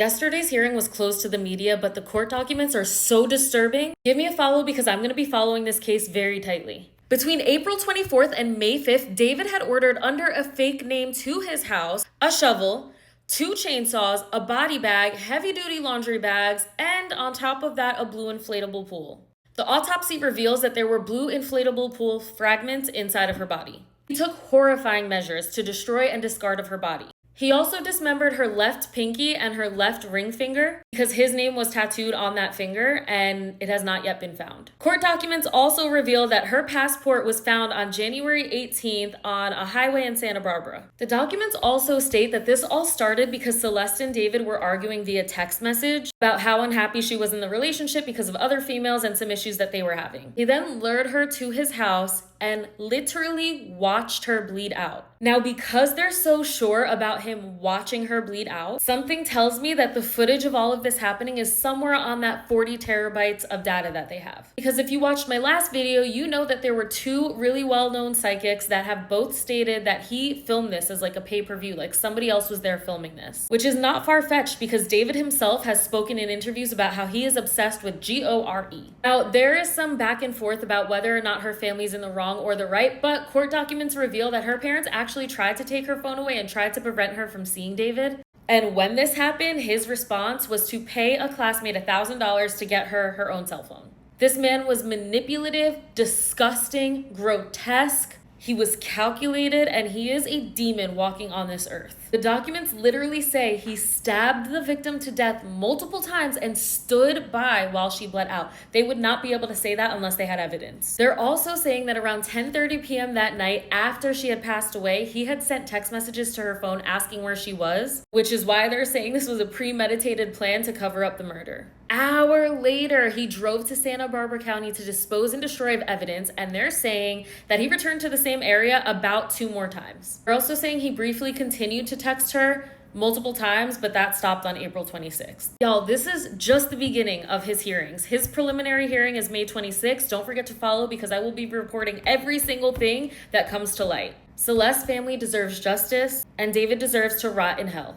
Yesterday's hearing was closed to the media, but the court documents are so disturbing. Give me a follow because I'm going to be following this case very tightly. Between April 24th and May 5th, David had ordered under a fake name to his house a shovel, 2 chainsaws, a body bag, heavy-duty laundry bags, and on top of that, a blue inflatable pool. The autopsy reveals that there were blue inflatable pool fragments inside of her body. He took horrifying measures to destroy and discard of her body. He also dismembered her left pinky and her left ring finger because his name was tattooed on that finger and it has not yet been found. Court documents also reveal that her passport was found on January 18th on a highway in Santa Barbara. The documents also state that this all started because Celeste and David were arguing via text message about how unhappy she was in the relationship because of other females and some issues that they were having. He then lured her to his house and literally watched her bleed out. Now, because they're so sure about him watching her bleed out, something tells me that the footage of all of this happening is somewhere on that 40 terabytes of data that they have. Because if you watched my last video, you know that there were 2 really well-known psychics that have both stated that he filmed this as like a pay-per-view, like somebody else was there filming this, which is not far-fetched because David himself has spoken in interviews about how he is obsessed with GORE. Now, there is some back and forth about whether or not her family's in the wrong or the right, but court documents reveal that her parents actually tried to take her phone away and tried to prevent her from seeing David. And when this happened, his response was to pay a classmate $1,000 to get her own cell phone. This man was manipulative, disgusting, grotesque. He was calculated, and he is a demon walking on this earth. The documents literally say he stabbed the victim to death multiple times and stood by while she bled out. They would not be able to say that unless they had evidence. They're also saying that around 10:30 p.m. that night, after she had passed away, he had sent text messages to her phone asking where she was, which is why they're saying this was a premeditated plan to cover up the murder. Hour later, he drove to Santa Barbara County to dispose and destroy of evidence, and they're saying that he returned to the same area about 2 more times. They're also saying he briefly continued to text her multiple times, but that stopped on April 26th. Y'all, this is just the beginning of his hearings. His preliminary hearing is May 26th. Don't forget to follow because I will be reporting every single thing that comes to light. Celeste's family deserves justice, and David deserves to rot in hell.